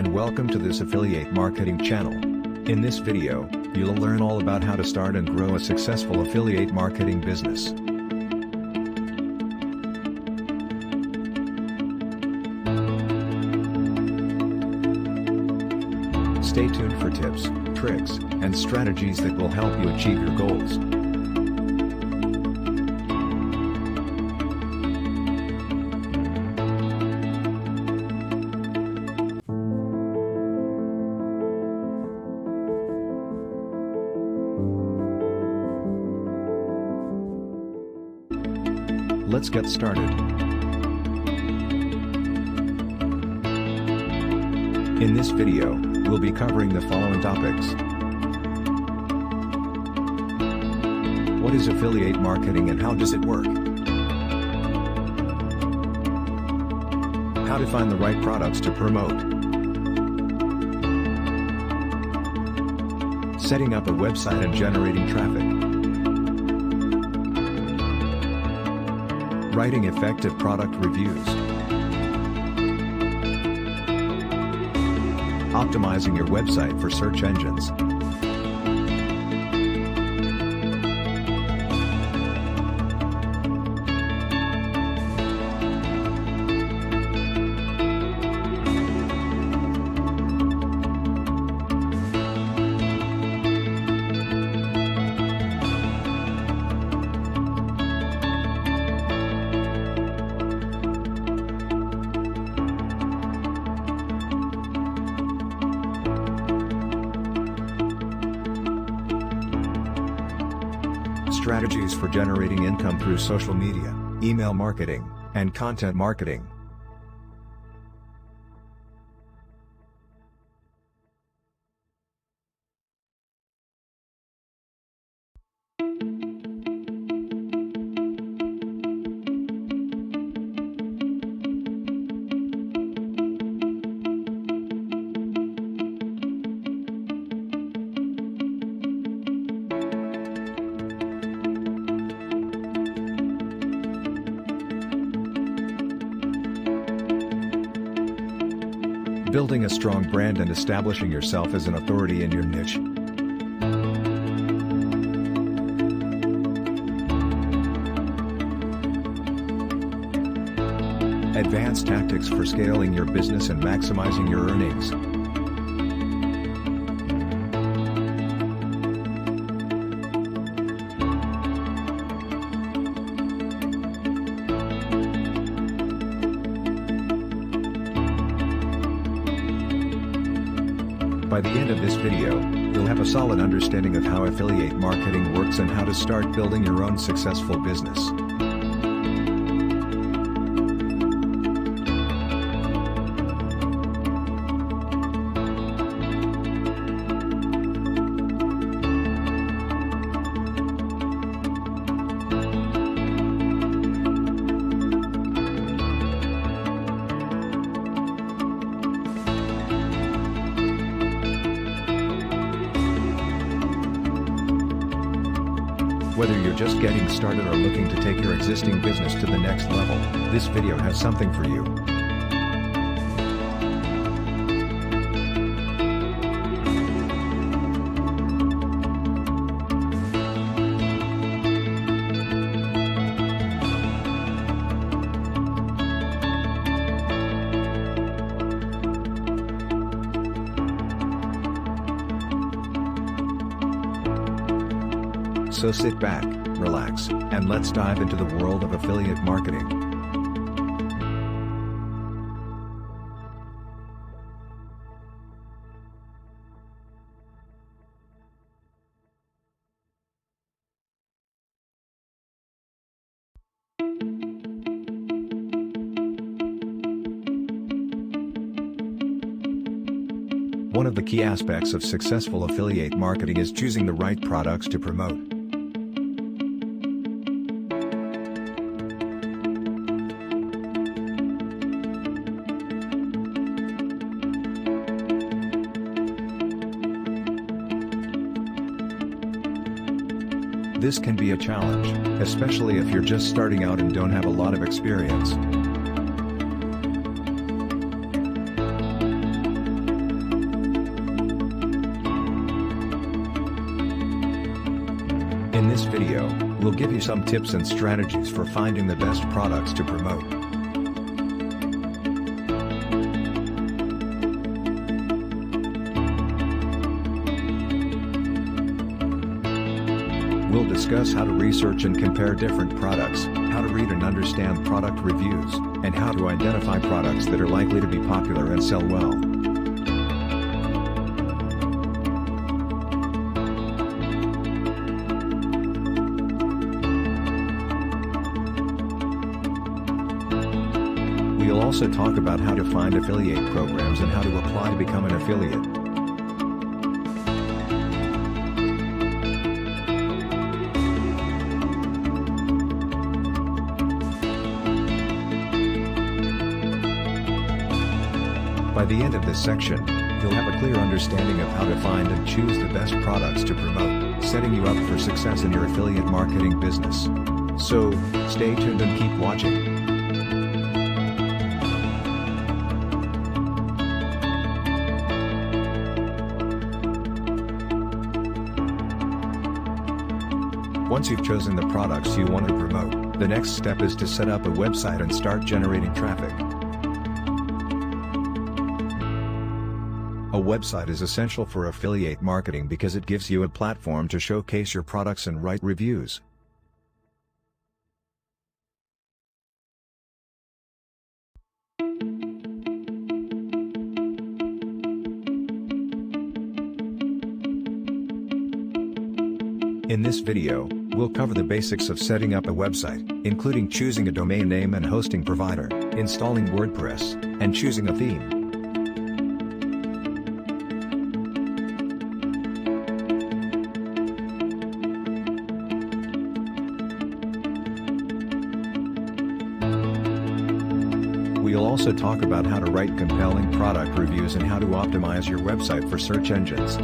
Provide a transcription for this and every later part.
and welcome to this affiliate marketing channel. In this video, you'll learn all about how to start and grow a successful affiliate marketing business. Stay tuned for tips, tricks, and strategies that will help you achieve your goals. Let's get started. In this video, we'll be covering the following topics. What is affiliate marketing and how does it work? How to find the right products to promote. Setting up a website and generating traffic. Writing effective product reviews. Optimizing your website for search engines. Strategies for generating income through social media, email marketing, and content marketing. Building a strong brand and establishing yourself as an authority in your niche. Advanced tactics for scaling your business and maximizing your earnings. By the end of this video, you'll have a solid understanding of how affiliate marketing works and how to start building your own successful business. Whether you're just getting started or looking to take your existing business to the next level, this video has something for you. So sit back, relax, and let's dive into the world of affiliate marketing. One of the key aspects of successful affiliate marketing is choosing the right products to promote. This can be a challenge, especially if you're just starting out and don't have a lot of experience. In this video, we'll give you some tips and strategies for finding the best products to promote. We'll discuss how to research and compare different products, how to read and understand product reviews, and how to identify products that are likely to be popular and sell well. We'll also talk about how to find affiliate programs and how to apply to become an affiliate. By the end of this section, you'll have a clear understanding of how to find and choose the best products to promote, setting you up for success in your affiliate marketing business. So, stay tuned and keep watching. Once you've chosen the products you want to promote, the next step is to set up a website and start generating traffic. A website is essential for affiliate marketing because it gives you a platform to showcase your products and write reviews. In this video, we'll cover the basics of setting up a website, including choosing a domain name and hosting provider, installing WordPress, and choosing a theme. We'll also talk about how to write compelling product reviews and how to optimize your website for search engines.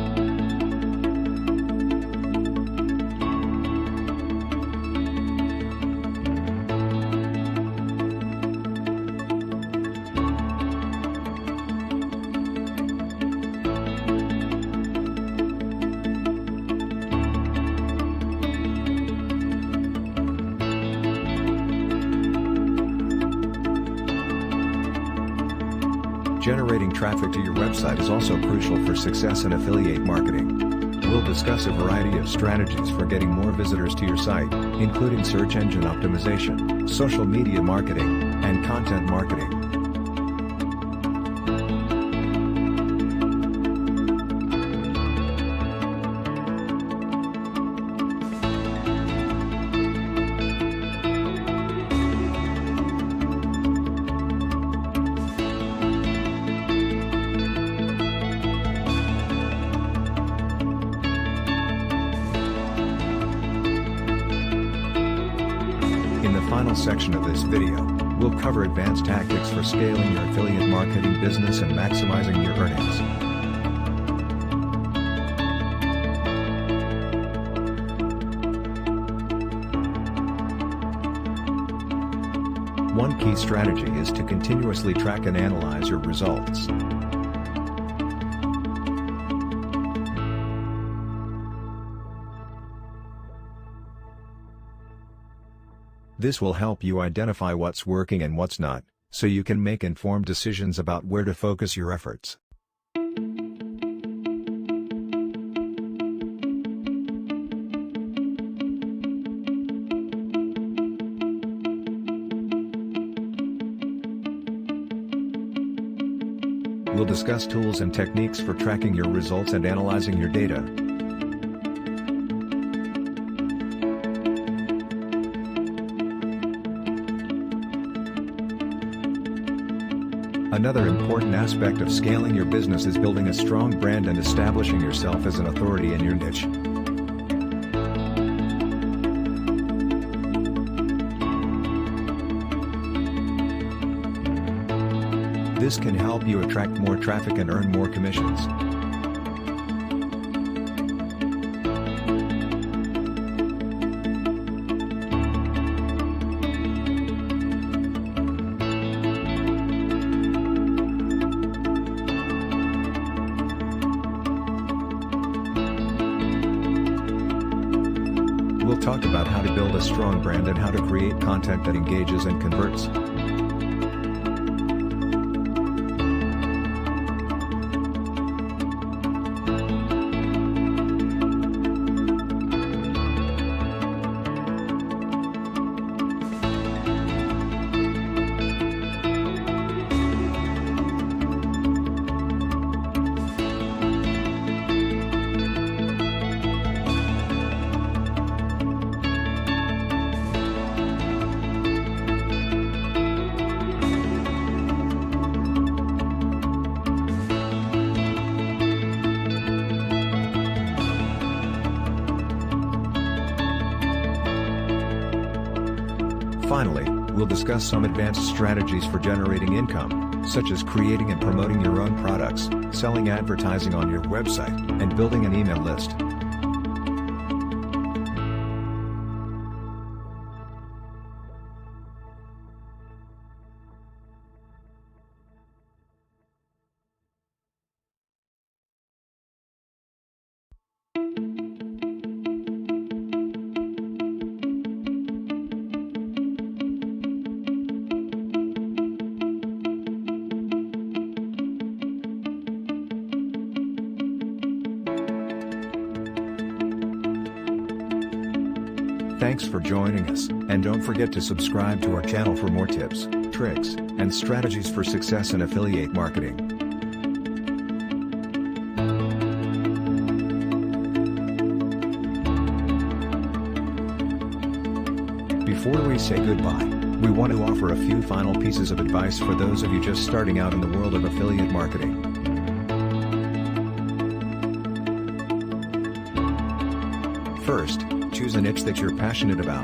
Generating traffic to your website is also crucial for success in affiliate marketing. We'll discuss a variety of strategies for getting more visitors to your site, including search engine optimization, social media marketing, and content marketing. In the final section of this video, we'll cover advanced tactics for scaling your affiliate marketing business and maximizing your earnings. One key strategy is to continuously track and analyze your results. This will help you identify what's working and what's not, so you can make informed decisions about where to focus your efforts. We'll discuss tools and techniques for tracking your results and analyzing your data. Another important aspect of scaling your business is building a strong brand and establishing yourself as an authority in your niche. This can help you attract more traffic and earn more commissions. We'll We'll talk about how to build a strong brand and how to create content that engages and converts. Finally, we'll discuss some advanced strategies for generating income, such as creating and promoting your own products, selling advertising on your website, and building an email list. Thanks for joining us, and don't forget to subscribe to our channel for more tips, tricks, and strategies for success in affiliate marketing. Before we say goodbye, we want to offer a few final pieces of advice for those of you just starting out in the world of affiliate marketing. First, choose a niche that you're passionate about.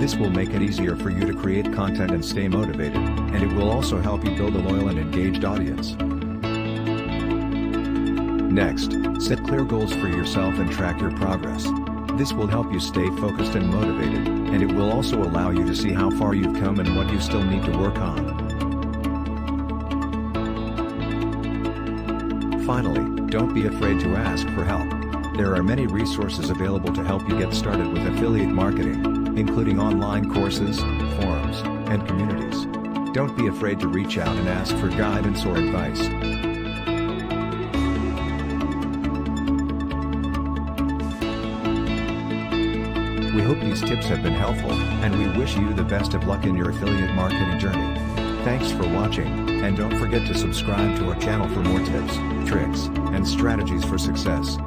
This will make it easier for you to create content and stay motivated, and it will also help you build a loyal and engaged audience. Next, set clear goals for yourself and track your progress. This will help you stay focused and motivated, and it will also allow you to see how far you've come and what you still need to work on. Finally, don't be afraid to ask for help. There are many resources available to help you get started with affiliate marketing, including online courses, forums, and communities. Don't be afraid to reach out and ask for guidance or advice. We hope these tips have been helpful, and we wish you the best of luck in your affiliate marketing journey. Thanks for watching, and don't forget to subscribe to our channel for more tips, tricks, and strategies for success.